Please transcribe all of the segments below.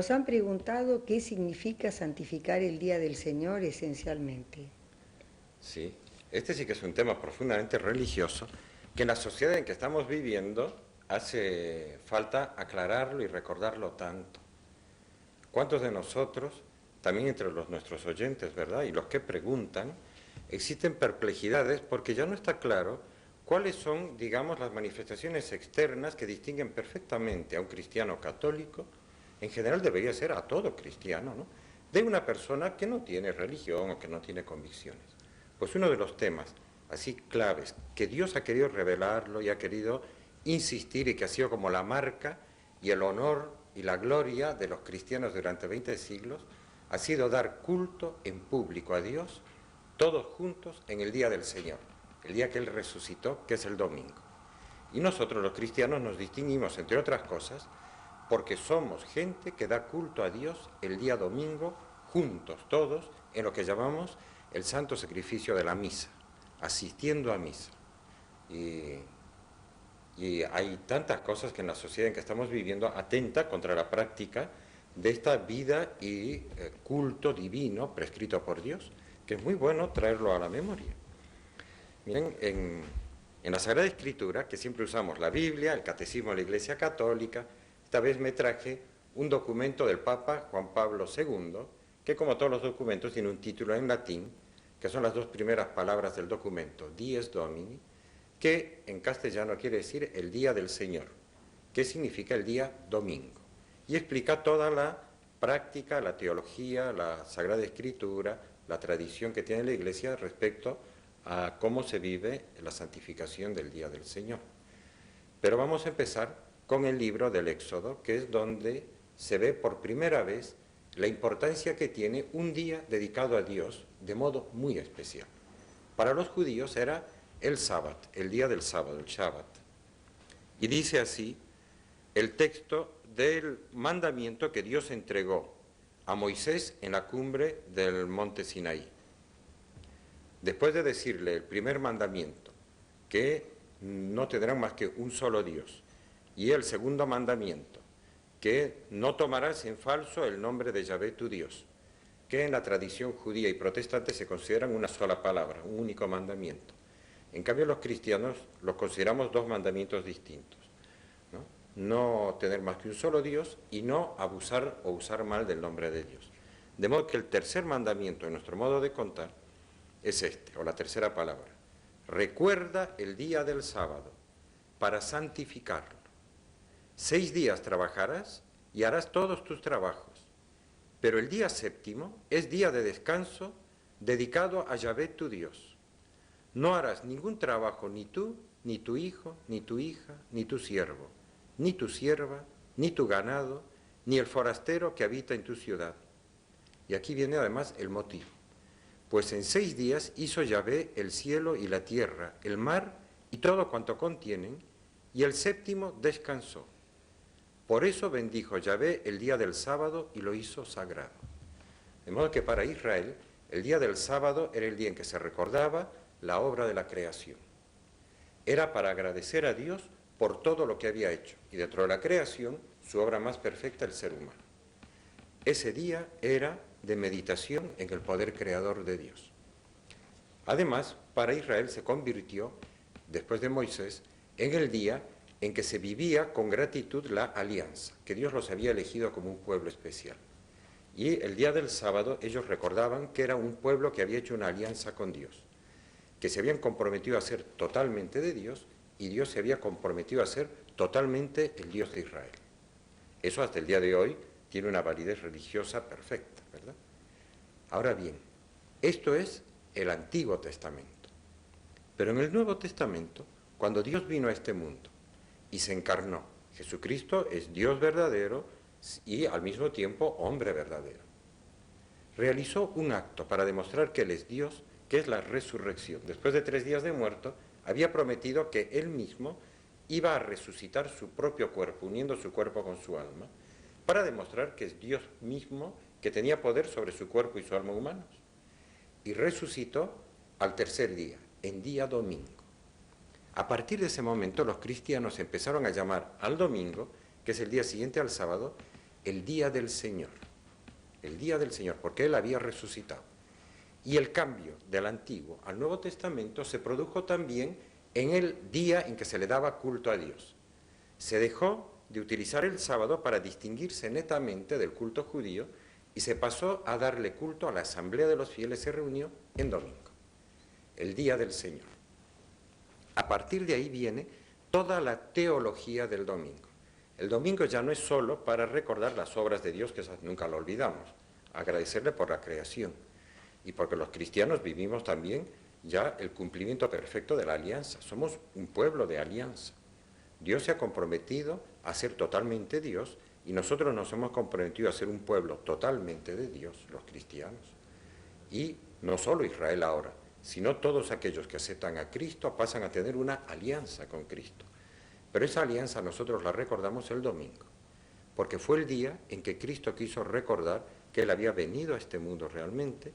Nos han preguntado qué significa santificar el Día del Señor esencialmente. Sí, este sí que es un tema profundamente religioso, que en la sociedad en que estamos viviendo hace falta aclararlo y recordarlo tanto. ¿Cuántos de nosotros, también entre nuestros oyentes, ¿verdad? Y los que preguntan, existen perplejidades porque ya no está claro cuáles son, digamos, las manifestaciones externas que distinguen perfectamente a un cristiano católico, en general debería ser a todo cristiano, ¿no?, de una persona que no tiene religión o que no tiene convicciones? Pues uno de los temas así claves que Dios ha querido revelarlo y ha querido insistir, y que ha sido como la marca y el honor y la gloria de los cristianos durante 20 siglos, ha sido dar culto en público a Dios, todos juntos en el día del Señor, el día que Él resucitó, que es el domingo. Y nosotros los cristianos nos distinguimos, entre otras cosas, porque somos gente que da culto a Dios el día domingo, juntos todos, en lo que llamamos el santo sacrificio de la misa, asistiendo a misa. Y hay tantas cosas que en la sociedad en que estamos viviendo atenta contra la práctica de esta vida y culto divino prescrito por Dios, que es muy bueno traerlo a la memoria. Miren, en la Sagrada Escritura, que siempre usamos la Biblia, el Catecismo de la Iglesia Católica, esta vez me traje un documento del Papa Juan Pablo II, que como todos los documentos tiene un título en latín, que son las dos primeras palabras del documento, Dies Domini, que en castellano quiere decir el día del Señor, que significa el día domingo, y explica toda la práctica, la teología, la Sagrada Escritura, la tradición que tiene la Iglesia respecto a cómo se vive la santificación del día del Señor. Pero vamos a empezar con el libro del Éxodo, que es donde se ve por primera vez la importancia que tiene un día dedicado a Dios de modo muy especial. Para los judíos era el sábado, el día del sábado, el Shabbat. Y dice así el texto del mandamiento que Dios entregó a Moisés en la cumbre del monte Sinaí. Después de decirle el primer mandamiento, que no tendrán más que un solo Dios, y el segundo mandamiento, que no tomarás en falso el nombre de Yahvé tu Dios, que en la tradición judía y protestante se consideran una sola palabra, un único mandamiento. En cambio los cristianos los consideramos dos mandamientos distintos, ¿no? No tener más que un solo Dios y no abusar o usar mal del nombre de Dios. De modo que el tercer mandamiento en nuestro modo de contar es este, o la tercera palabra: recuerda el día del sábado para santificarlo. 6 días trabajarás y harás todos tus trabajos, pero el día séptimo es día de descanso dedicado a Yahvé tu Dios. No harás ningún trabajo, ni tú, ni tu hijo, ni tu hija, ni tu siervo, ni tu sierva, ni tu ganado, ni el forastero que habita en tu ciudad. Y aquí viene además el motivo. Pues en 6 días hizo Yahvé el cielo y la tierra, el mar y todo cuanto contienen, y el séptimo descansó. Por eso bendijo Yahvé el día del sábado y lo hizo sagrado. De modo que para Israel el día del sábado era el día en que se recordaba la obra de la creación. Era para agradecer a Dios por todo lo que había hecho, y dentro de la creación su obra más perfecta, el ser humano. Ese día era de meditación en el poder creador de Dios. Además, para Israel se convirtió, después de Moisés, en el día en que se vivía con gratitud la alianza, que Dios los había elegido como un pueblo especial. Y el día del sábado ellos recordaban que era un pueblo que había hecho una alianza con Dios, que se habían comprometido a ser totalmente de Dios, y Dios se había comprometido a ser totalmente el Dios de Israel. Eso hasta el día de hoy tiene una validez religiosa perfecta, ¿verdad? Ahora bien, esto es el Antiguo Testamento. Pero en el Nuevo Testamento, cuando Dios vino a este mundo y se encarnó, Jesucristo es Dios verdadero y al mismo tiempo hombre verdadero. Realizó un acto para demostrar que Él es Dios, que es la resurrección. Después de 3 días de muerto, había prometido que Él mismo iba a resucitar su propio cuerpo, uniendo su cuerpo con su alma, para demostrar que es Dios mismo, que tenía poder sobre su cuerpo y su alma humanos. Y resucitó al tercer día, en día domingo. A partir de ese momento los cristianos empezaron a llamar al domingo, que es el día siguiente al sábado, el día del Señor. El día del Señor, porque Él había resucitado. Y el cambio del Antiguo al Nuevo Testamento se produjo también en el día en que se le daba culto a Dios. Se dejó de utilizar el sábado para distinguirse netamente del culto judío y se pasó a darle culto a la asamblea de los fieles, se reunió en domingo, el día del Señor. A partir de ahí viene toda la teología del domingo. El domingo ya no es solo para recordar las obras de Dios, que esas nunca lo olvidamos, agradecerle por la creación, y porque los cristianos vivimos también ya el cumplimiento perfecto de la alianza. Somos un pueblo de alianza. Dios se ha comprometido a ser totalmente Dios y nosotros nos hemos comprometido a ser un pueblo totalmente de Dios, los cristianos. Y no solo Israel ahora, sino todos aquellos que aceptan a Cristo pasan a tener una alianza con Cristo. Pero esa alianza nosotros la recordamos el domingo, porque fue el día en que Cristo quiso recordar que Él había venido a este mundo realmente,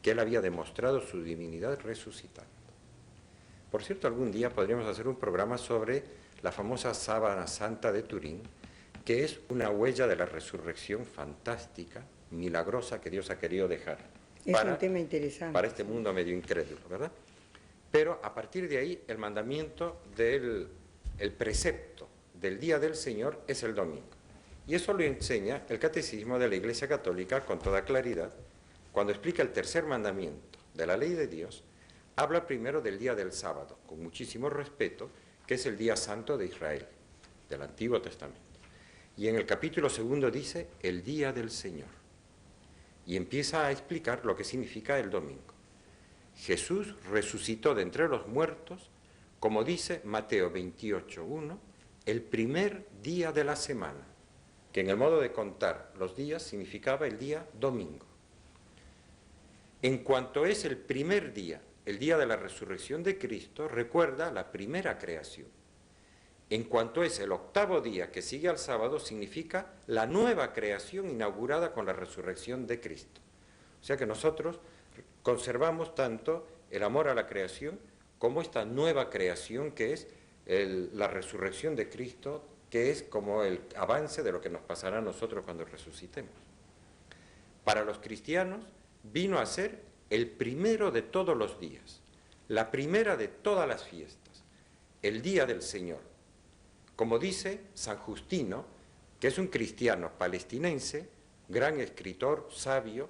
que Él había demostrado su divinidad resucitando. Por cierto, algún día podríamos hacer un programa sobre la famosa sábana santa de Turín, que es una huella de la resurrección fantástica, milagrosa, que Dios ha querido dejar. Es un tema interesante. Para este mundo medio incrédulo, ¿verdad? Pero a partir de ahí, el mandamiento el precepto del día del Señor es el domingo. Y eso lo enseña el Catecismo de la Iglesia Católica con toda claridad. Cuando explica el tercer mandamiento de la ley de Dios, habla primero del día del sábado, con muchísimo respeto, que es el día santo de Israel, del Antiguo Testamento. Y en el capítulo segundo dice, el día del Señor. Y empieza a explicar lo que significa el domingo. Jesús resucitó de entre los muertos, como dice Mateo 28:1, el primer día de la semana, que en el modo de contar los días significaba el día domingo. En cuanto es el primer día, el día de la resurrección de Cristo, recuerda la primera creación. En cuanto es el octavo día que sigue al sábado, significa la nueva creación inaugurada con la resurrección de Cristo. O sea que nosotros conservamos tanto el amor a la creación como esta nueva creación que es la resurrección de Cristo, que es como el avance de lo que nos pasará a nosotros cuando resucitemos. Para los cristianos vino a ser el primero de todos los días, la primera de todas las fiestas, el día del Señor. Como dice San Justino, que es un cristiano palestinense, gran escritor, sabio,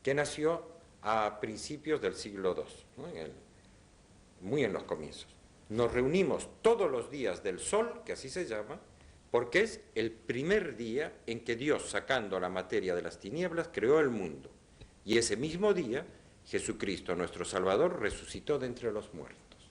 que nació a principios del siglo II, ¿no? Muy en los comienzos. Nos reunimos todos los días del sol, que así se llama, porque es el primer día en que Dios, sacando la materia de las tinieblas, creó el mundo. Y ese mismo día, Jesucristo, nuestro Salvador, resucitó de entre los muertos.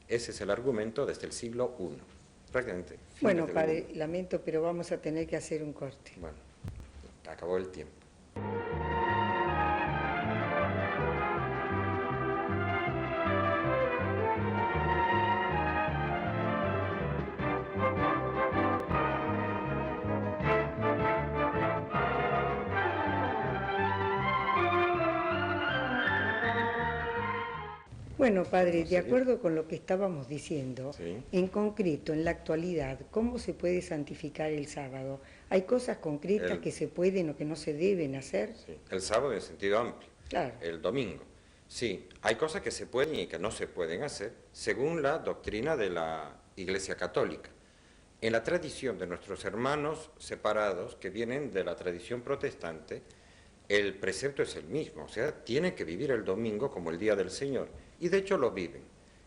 Ese es el argumento desde el siglo I. Prácticamente. Bueno, padre, lamento, pero vamos a tener que hacer un corte. Bueno, acabó el tiempo. Bueno, padre, de acuerdo con lo que estábamos diciendo, sí. En concreto, en la actualidad, ¿cómo se puede santificar el sábado? ¿Hay cosas concretas que se pueden o que no se deben hacer? Sí. El sábado en sentido amplio, claro. El domingo. Sí, hay cosas que se pueden y que no se pueden hacer según la doctrina de la Iglesia Católica. En la tradición de nuestros hermanos separados que vienen de la tradición protestante, el precepto es el mismo, o sea, tienen que vivir el domingo como el día del Señor, y de hecho lo viven.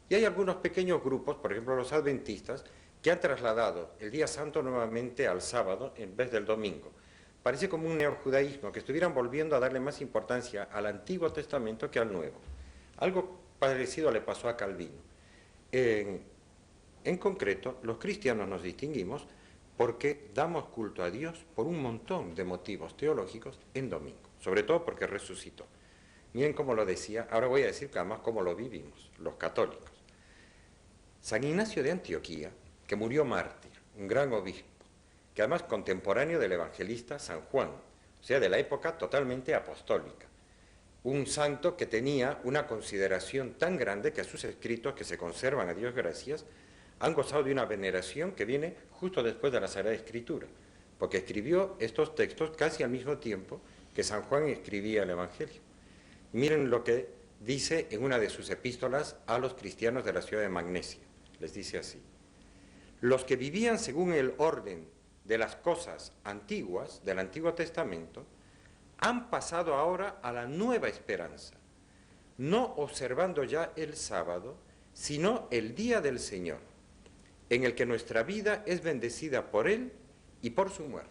Y hay algunos pequeños grupos, por ejemplo los adventistas, que han trasladado el día santo nuevamente al sábado en vez del domingo. Parece como un neojudaísmo, que estuvieran volviendo a darle más importancia al Antiguo Testamento que al Nuevo. Algo parecido le pasó a Calvino. En concreto, los cristianos nos distinguimos porque damos culto a Dios por un montón de motivos teológicos en domingo, sobre todo porque resucitó. Miren cómo lo decía, ahora voy a decir además cómo lo vivimos, los católicos. San Ignacio de Antioquía, que murió mártir, un gran obispo, que además contemporáneo del evangelista San Juan, o sea, de la época totalmente apostólica. Un santo que tenía una consideración tan grande que a sus escritos, que se conservan a Dios gracias, han gozado de una veneración que viene justo después de la Sagrada Escritura. porque escribió estos textos casi al mismo tiempo que San Juan escribía el Evangelio. Miren lo que dice en una de sus epístolas a los cristianos de la ciudad de Magnesia. Les dice así: los que vivían según el orden de las cosas antiguas del Antiguo Testamento han pasado ahora a la nueva esperanza, no observando ya el sábado, sino el día del Señor, en el que nuestra vida es bendecida por Él y por su muerte.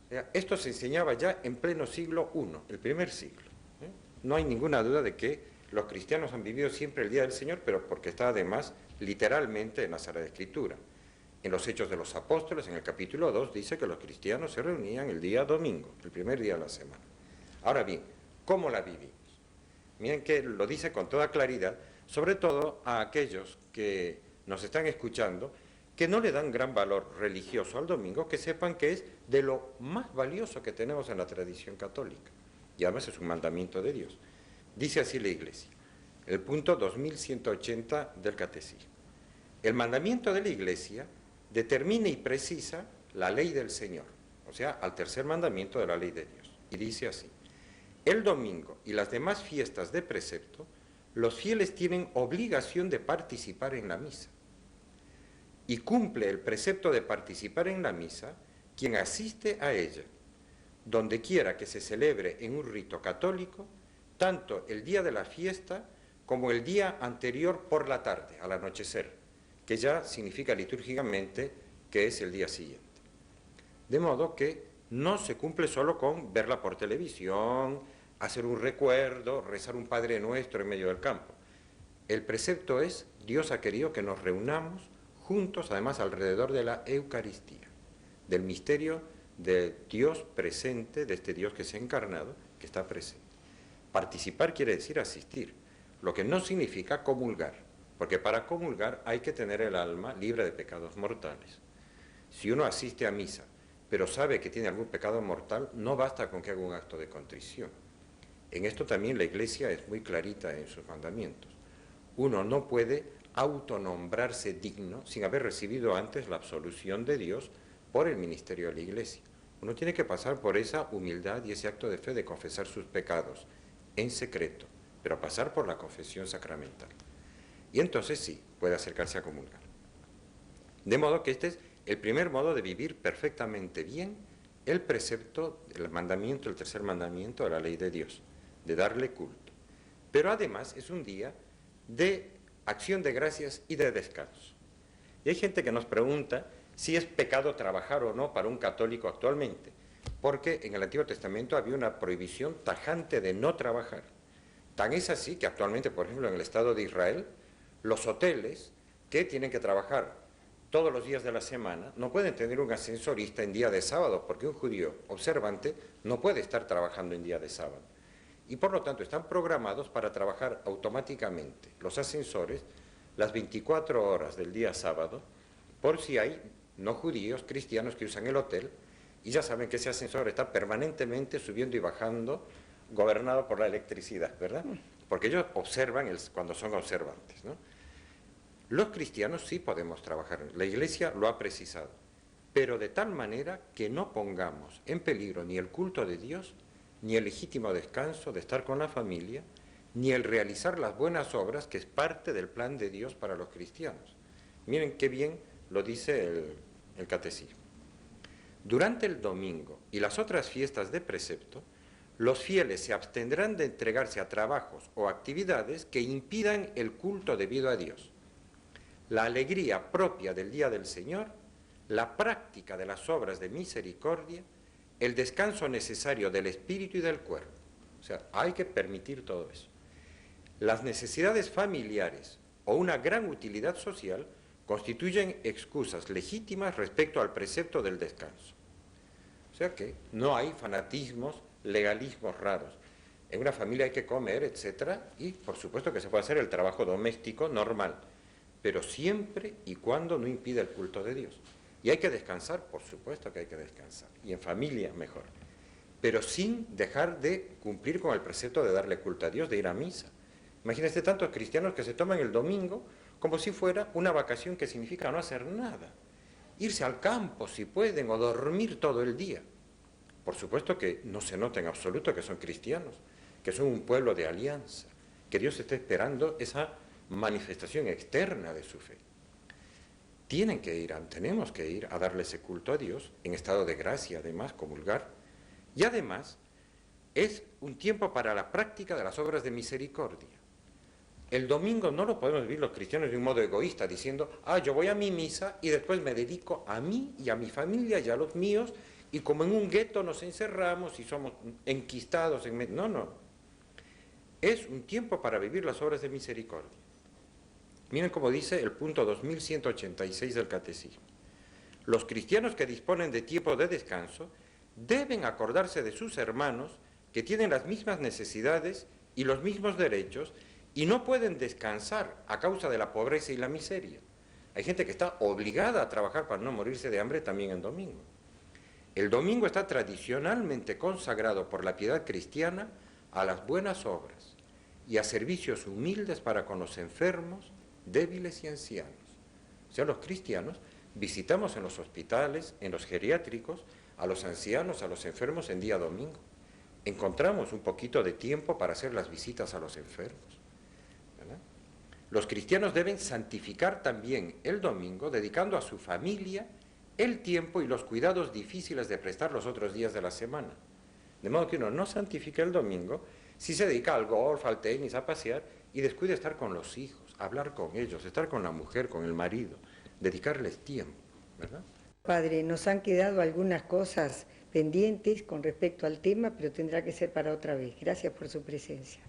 O sea, esto se enseñaba ya en pleno siglo I, el primer siglo. No hay ninguna duda de que los cristianos han vivido siempre el día del Señor, pero porque está además literalmente en la Sagrada Escritura. En los Hechos de los Apóstoles, en el capítulo 2, dice que los cristianos se reunían el día domingo, el primer día de la semana. Ahora bien, ¿cómo la vivimos? Miren que lo dice con toda claridad, sobre todo a aquellos que nos están escuchando, que no le dan gran valor religioso al domingo, que sepan que es de lo más valioso que tenemos en la tradición católica. Y además es un mandamiento de Dios. Dice así la Iglesia, el punto 2180 del Catecismo. El mandamiento de la Iglesia determina y precisa la ley del Señor, o sea, al tercer mandamiento de la ley de Dios. Y dice así: el domingo y las demás fiestas de precepto, los fieles tienen obligación de participar en la misa. Y cumple el precepto de participar en la misa quien asiste a ella, donde quiera que se celebre en un rito católico, tanto el día de la fiesta como el día anterior por la tarde, al anochecer, que ya significa litúrgicamente que es el día siguiente. De modo que no se cumple solo con verla por televisión, hacer un recuerdo, rezar un Padre Nuestro en medio del campo. El precepto es: Dios ha querido que nos reunamos juntos, además alrededor de la Eucaristía, del misterio de Dios presente, de este Dios que se ha encarnado, que está presente. Participar quiere decir asistir, lo que no significa comulgar, porque para comulgar hay que tener el alma libre de pecados mortales. Si uno asiste a misa, pero sabe que tiene algún pecado mortal, no basta con que haga un acto de contrición. En esto también la Iglesia es muy clarita en sus mandamientos. Uno no puede autonombrarse digno sin haber recibido antes la absolución de Dios por el ministerio de la Iglesia. Uno tiene que pasar por esa humildad y ese acto de fe de confesar sus pecados en secreto, pero pasar por la confesión sacramental. Y entonces sí, puede acercarse a comulgar. De modo que este es el primer modo de vivir perfectamente bien el precepto, el mandamiento, el tercer mandamiento de la ley de Dios, de darle culto. Pero además es un día de acción de gracias y de descanso. Y hay gente que nos pregunta si es pecado trabajar o no para un católico actualmente, porque en el Antiguo Testamento había una prohibición tajante de no trabajar. Tan es así que actualmente, por ejemplo, en el Estado de Israel, los hoteles que tienen que trabajar todos los días de la semana no pueden tener un ascensorista en día de sábado, porque un judío observante no puede estar trabajando en día de sábado. Y por lo tanto están programados para trabajar automáticamente los ascensores las 24 horas del día sábado, por si hay no judíos, cristianos que usan el hotel, y ya saben que ese ascensor está permanentemente subiendo y bajando, gobernado por la electricidad, ¿verdad? Porque ellos observan cuando son observantes, ¿no? Los cristianos sí podemos trabajar, la Iglesia lo ha precisado, pero de tal manera que no pongamos en peligro ni el culto de Dios, ni el legítimo descanso de estar con la familia, ni el realizar las buenas obras, que es parte del plan de Dios para los cristianos. Miren qué bien lo dice el Catecismo. Durante el domingo y las otras fiestas de precepto, los fieles se abstendrán de entregarse a trabajos o actividades que impidan el culto debido a Dios, la alegría propia del día del Señor, la práctica de las obras de misericordia, el descanso necesario del espíritu y del cuerpo. O sea, hay que permitir todo eso. Las necesidades familiares o una gran utilidad social constituyen excusas legítimas respecto al precepto del descanso. O sea que no hay fanatismos, legalismos raros. En una familia hay que comer, etcétera, y por supuesto que se puede hacer el trabajo doméstico normal, pero siempre y cuando no impida el culto de Dios. Y hay que descansar, por supuesto que hay que descansar, y en familia mejor, pero sin dejar de cumplir con el precepto de darle culto a Dios, de ir a misa. Imagínense tantos cristianos que se toman el domingo como si fuera una vacación que significa no hacer nada. irse al campo si pueden o dormir todo el día. Por supuesto que no se nota en absoluto que son cristianos, que son un pueblo de alianza, que Dios está esperando esa manifestación externa de su fe. Tenemos que ir a darle ese culto a Dios, en estado de gracia además, comulgar, y además es un tiempo para la práctica de las obras de misericordia. El domingo no lo podemos vivir los cristianos de un modo egoísta, diciendo, yo voy a mi misa y después me dedico a mí y a mi familia y a los míos, y como en un gueto nos encerramos y somos enquistados en... No. Es un tiempo para vivir las obras de misericordia. Miren cómo dice el punto 2186 del Catecismo. Los cristianos que disponen de tiempo de descanso deben acordarse de sus hermanos que tienen las mismas necesidades y los mismos derechos y no pueden descansar a causa de la pobreza y la miseria. Hay gente que está obligada a trabajar para no morirse de hambre también en domingo. El domingo está tradicionalmente consagrado por la piedad cristiana a las buenas obras y a servicios humildes para con los enfermos, débiles y ancianos. O sea, los cristianos visitamos en los hospitales, en los geriátricos, a los ancianos, a los enfermos en día domingo. Encontramos un poquito de tiempo para hacer las visitas a los enfermos, ¿verdad? Los cristianos deben santificar también el domingo, dedicando a su familia el tiempo y los cuidados difíciles de prestar los otros días de la semana. De modo que uno no santifica el domingo si se dedica al golf, al tenis, a pasear y descuida estar con los hijos, hablar con ellos, estar con la mujer, con el marido, dedicarles tiempo, ¿verdad? Padre, nos han quedado algunas cosas pendientes con respecto al tema, pero tendrá que ser para otra vez. Gracias por su presencia.